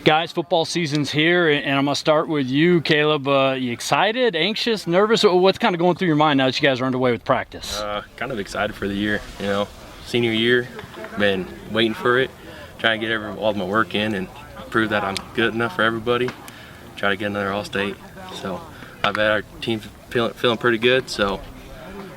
Guys, football season's here, and I'm going to start with you, Kaleb. You excited, anxious, nervous? What's kind of going through your mind now that you guys are underway with practice? Kind of excited for the year, senior year. Been waiting for it, trying to get all my work in and prove that I'm good enough for everybody. Try to get another All-State. So I bet our team's feeling pretty good, so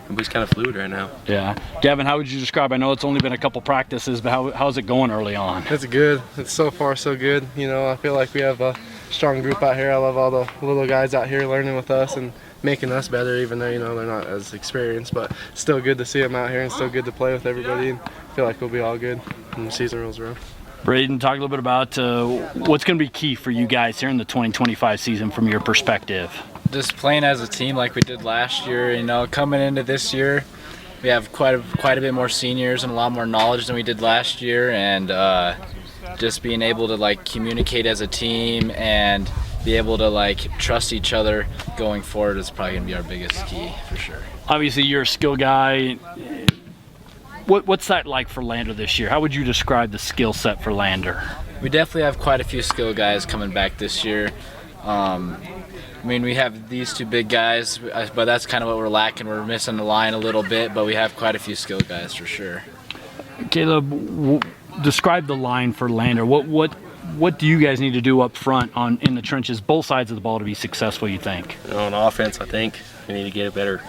everybody's kind of fluid right now. Yeah. Gavin, how would you describe, I know it's only been a couple practices, but how's it going early on? It's good. It's so far so good. I feel like we have a strong group out here. I love all the little guys out here learning with us and making us better, even though, they're not as experienced. But still good to see them out here and still good to play with everybody. And I feel like we'll be all good when the season rolls around. Brayden, talk a little bit about what's going to be key for you guys here in the 2025 season from your perspective. Just playing as a team like we did last year. Coming into this year, we have quite a bit more seniors and a lot more knowledge than we did last year, and just being able to communicate as a team and be able to trust each other going forward is probably going to be our biggest key for sure. Obviously, you're a skill guy. What's that like for Lander this year? How would you describe the skill set for Lander? We definitely have quite a few skill guys coming back this year. We have these two big guys, but that's kind of what we're lacking. We're missing the line a little bit, but we have quite a few skill guys for sure. Kaleb, describe the line for Lander. What do you guys need to do up front in the trenches, both sides of the ball, to be successful, you think? On offense, I think we need to get a better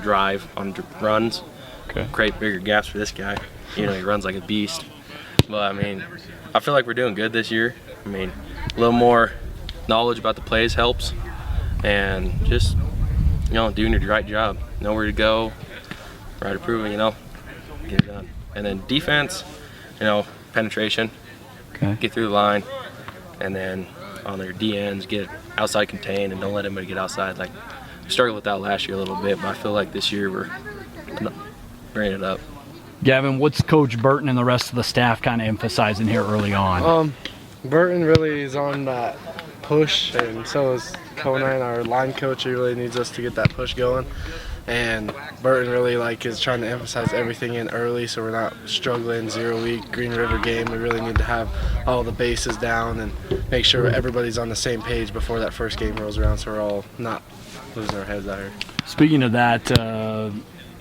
drive on runs. Okay. Create bigger gaps for this guy. He runs like a beast. But I feel like we're doing good this year. A little more knowledge about the plays helps, and just doing your right job. Know where to go, right approving, get it done. And then defense, penetration, okay. Get through the line, and then on their DNs, get outside contained and don't let anybody get outside. We struggled with that last year a little bit, but I feel like this year we're bringing it up. Gavin, what's Coach Burton and the rest of the staff kind of emphasizing here early on? Burton really is on that push, and so is Conan, our line coach. He really needs us to get that push going, and Burton really is trying to emphasize everything in early, so we're not struggling 0-week Green River game. We really need to have all the bases down and make sure everybody's on the same page before that first game rolls around, so we're all not losing our heads out here. Speaking of that,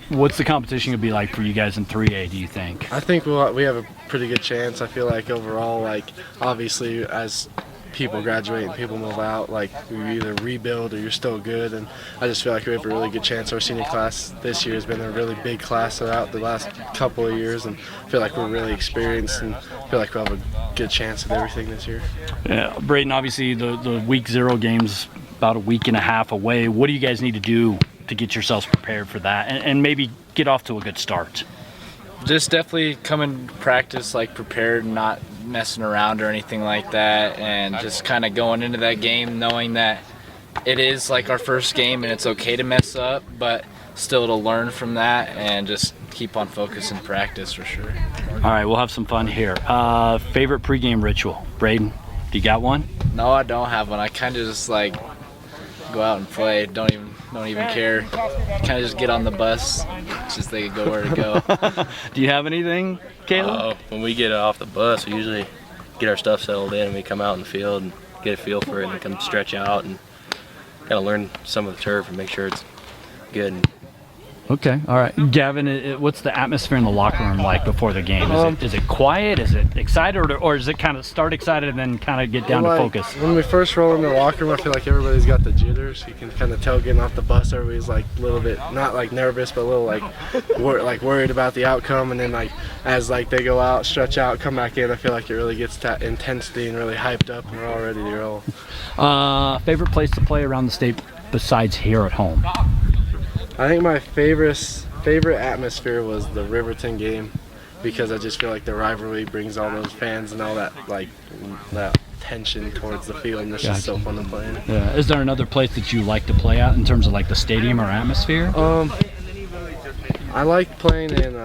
what's the competition going to be like for you guys in 3A, do you think? I think we have a pretty good chance. I feel like overall, obviously as people graduate and people move out, you either rebuild or you're still good, and I just feel like we have a really good chance. Our senior class this year has been a really big class throughout the last couple of years, and I feel like we're really experienced and feel like we'll have a good chance of everything this year. Yeah, Brayden, obviously the week 0 game's about a week and a half away. What do you guys need to do to get yourselves prepared for that and maybe get off to a good start? Just definitely come and practice prepared, not messing around or anything like that, and just kind of going into that game knowing that it is our first game and it's okay to mess up, but still to learn from that and just keep on focus and practice for sure. All right, we'll have some fun here. Favorite pregame ritual? Brayden, do you got one? No, I don't have one. I kind of just go out and play. Don't even care. Kind of just get on the bus. Just they could go where to go. Do you have anything, Kaleb? When we get off the bus, we usually get our stuff settled in and we come out in the field and get a feel for it and come stretch out and kind of learn some of the turf and make sure it's good. Okay, all right. Gavin, what's the atmosphere in the locker room like before the game? Is it quiet? Is it excited? Or is it kind of start excited and then kind of get down to focus? When we first roll into the locker room, I feel like everybody's got the jitters. You can kind of tell getting off the bus, everybody's a little bit, not nervous, but a little worried about the outcome. And then as they go out, stretch out, come back in, I feel like it really gets that intensity and really hyped up and we're all ready to roll. Favorite place to play around the state besides here at home? I think my favorite atmosphere was the Riverton game, because I just feel like the rivalry brings all those fans and all that that tension towards the field, and it's just so fun to play in. Yeah. Is there another place that you like to play at in terms of the stadium or atmosphere? I like playing in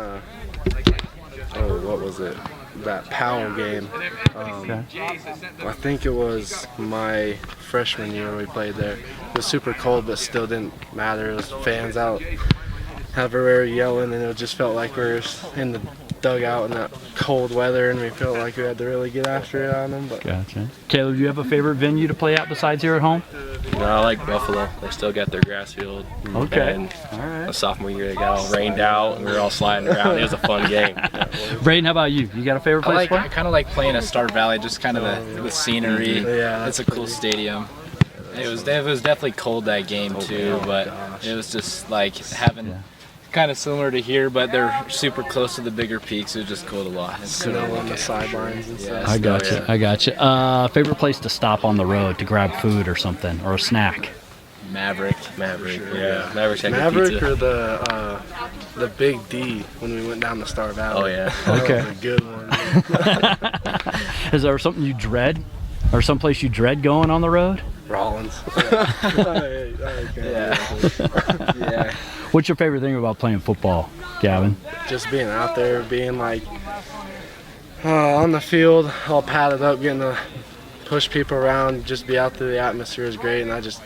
what was it? That Powell game. I think it was my freshman year we played there. It was super cold, but still didn't matter. It was fans out everywhere yelling, and it just felt like we were in the dugout in that cold weather, and we felt like we had to really get after it on them. But Gotcha. Kaleb, do you have a favorite venue to play at besides here at home? No, I like Buffalo. They still got their grass field. Okay. And All right. the sophomore year, they got all rained out, and we were all sliding around. It was a fun game. Brayden, how about you? You got a favorite place to play? I kind of like playing at Star Valley, just kind of the scenery. Yeah, It's a cool stadium. It was definitely cold that game too, but it was just like having kind of similar to here, but they're super close to the bigger peaks. It was just cool to watch. It's cool to snow look on the at. sidelines and stuff. I gotcha. Favorite place to stop on the road to grab food or something, or a snack? Maverick, Sure. yeah. Maverick's had good Maverick pizza. or the Big D when we went down to Star Valley. Oh, yeah. Okay. That was a good one. Is there something you dread, or someplace you dread going on the road? Rollins. Yeah. What's your favorite thing about playing football, Gavin? Just being out there, being like on the field, all padded up, getting to push people around, just be out there. The atmosphere is great, and I just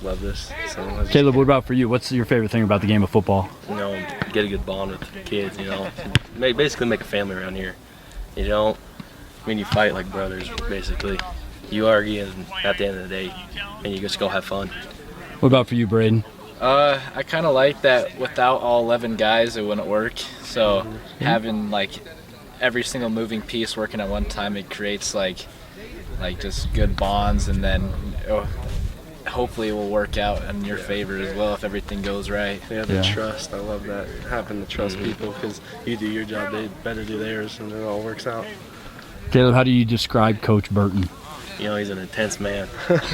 love this. So Kaleb, what about for you? What's your favorite thing about the game of football? You know, get a good bond with the kids, you know. Basically make a family around here. You don't, you fight like brothers, basically. You argue, and at the end of the day, and you just go have fun. What about for you, Brayden? I kind of like that without all 11 guys, it wouldn't work. So having like every single moving piece working at one time, it creates like just good bonds, and then hopefully it will work out in your favor as well if everything goes right. Yeah, the trust. I love that. Having to trust people, because you do your job, they better do theirs, and it all works out. Kaleb, how do you describe Coach Burton? You know, he's an intense man.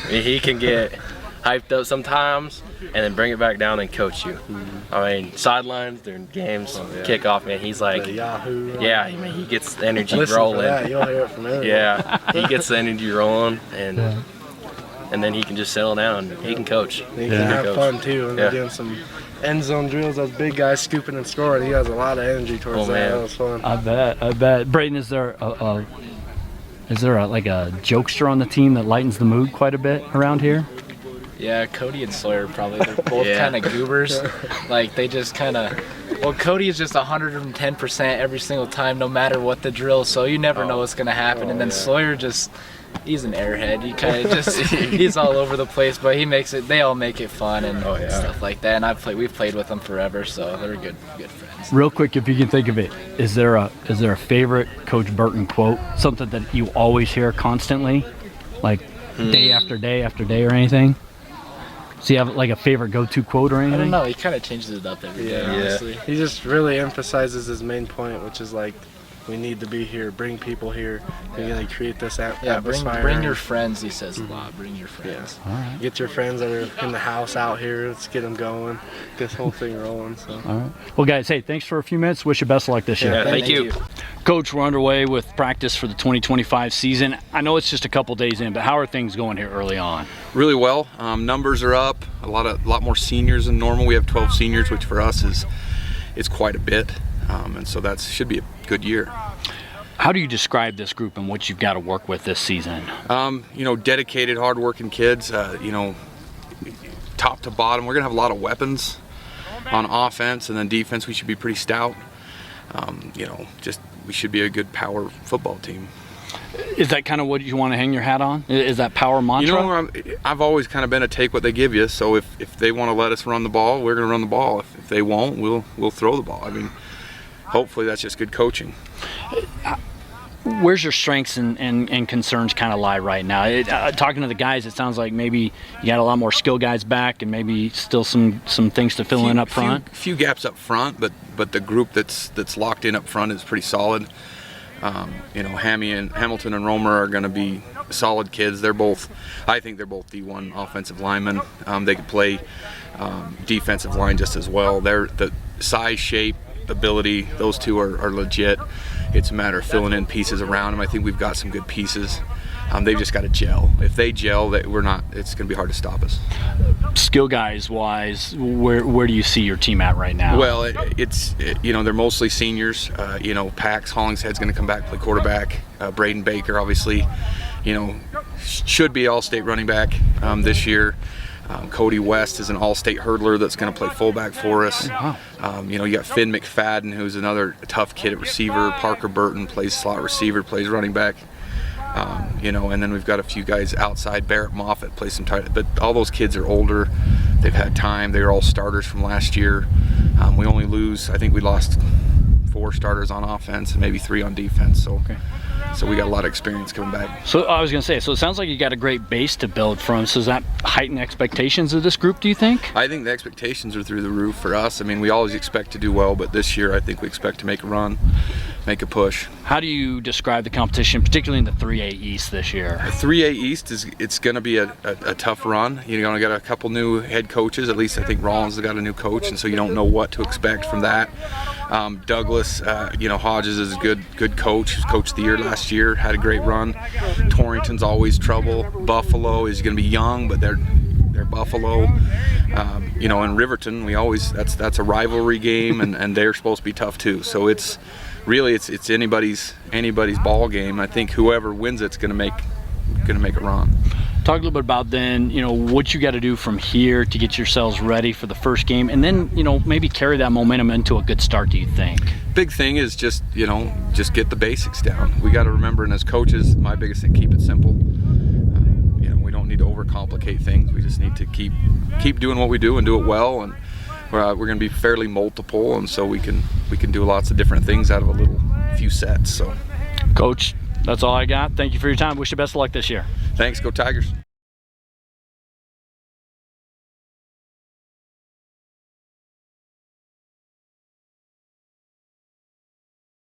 He can get hyped up sometimes and then bring it back down and coach you. I mean, sidelines during games, kickoff, man, he's like, The Yahoo. yeah, I mean, he gets the energy Listen rolling. for that. You'll hear it from everyone. Yeah, he gets the energy rolling, and then he can just settle down. He can coach. He can have Coach. fun too, and they're doing some end zone drills. Those big guys scooping and scoring. He has a lot of energy towards that. Man. That was fun. I bet. Brayden, is there like a jokester on the team that lightens the mood quite a bit around here? Yeah, Cody and Sawyer probably. They're both Yeah. kind of goobers. Like they just kind of. Well, Cody is just 110% every single time, no matter what the drill. So you never know what's gonna happen. And then Sawyer he's an airhead. He kind of just he's all over the place, but he makes it. They all make it fun and stuff like that. And we've played with them forever, so they're good friends. Real quick, if you can think of it, is there a favorite Coach Burton quote? Something that you always hear constantly, like day after day after day, or anything? So you have like a favorite go-to quote or anything? I don't know. He kind of changes it up every day. Honestly. He just really emphasizes his main point, which is like, we need to be here, bring people here, and really create this atmosphere. Bring your friends. He says a lot. Bring your friends. All right. Get your friends that are in the house out here. Let's get them going. Get this whole thing rolling. So. All right. Well, guys, hey, thanks for a few minutes. Wish you best of luck this year. Yeah, thank you. Coach, we're underway with practice for the 2025 season. I know it's just a couple days in, but how are things going here early on? Really well. Numbers are up. A lot more seniors than normal. We have 12 seniors, which for us is quite a bit, and so that should be a good year. How do you describe this group and what you've got to work with this season? Dedicated, hardworking kids. Top to bottom, we're gonna have a lot of weapons on offense, and then defense we should be pretty stout. We should be a good power football team. Is that kind of what you want to hang your hat on? Is that power mantra? I've always kind of been a take what they give you. So if they want to let us run the ball, we're going to run the ball. If they won't, we'll throw the ball. I mean, hopefully that's just good coaching. Where's your strengths and concerns kind of lie right now? Talking to the guys, it sounds like maybe you got a lot more skill guys back, and maybe still some things to fill in up front. Few gaps up front, but the group that's locked in up front is pretty solid. Hamilton and Romer are going to be solid kids. I think they're both D1 offensive linemen. They could play defensive line just as well. They're the size, shape, ability. Those two are legit. It's a matter of filling in pieces around them. I think we've got some good pieces. They've just got to gel. If they gel, it's going to be hard to stop us. Skill guys wise, where do you see your team at right now? Well, they're mostly seniors. Pax Hollingshead's going to come back play quarterback. Brayden Baker, obviously, should be all-state running back this year. Cody West is an all-state hurdler that's going to play fullback for us. You know, you got Finn McFadden, who's another tough kid at receiver. Parker Burton plays slot receiver, plays running back. You know, and then we've got a few guys outside. Barrett Moffitt plays some tight, but all those kids are older. They've had time. They're all starters from last year. We only lose, I think we lost 4 starters on offense and maybe 3 on defense. So, so we got a lot of experience coming back. So I was going to say, so it sounds like you got a great base to build from. So does that heighten expectations of this group, do you think? I think the expectations are through the roof for us. I mean, we always expect to do well, but this year I think we expect to make a run, make a push. How do you describe the competition, particularly in the 3A East this year? The 3A East it's going to be a tough run. You know, got a couple new head coaches. At least I think Rollins has got a new coach, and so you don't know what to expect from that. Douglas, you know, Hodges is a good coach. He was coach of the year last year, had a great run. Torrington's always trouble. Buffalo is going to be young, but they're Buffalo. You know, and Riverton, we always that's a rivalry game, and they're supposed to be tough too. So it's really it's anybody's ball game. I think whoever wins it's going to make a run. Talk a little bit about then, you know, what you got to do from here to get yourselves ready for the first game, and then, you know, maybe carry that momentum into a good start, do you think? Big thing is just get the basics down. We got to remember, and as coaches, my biggest thing, keep it simple. You know, we don't need to overcomplicate things. We just need to keep doing what we do and do it well, and we're going to be fairly multiple, and so we can do lots of different things out of a few sets. So, Coach, that's all I got. Thank you for your time. Wish you best of luck this year. Thanks. Go Tigers.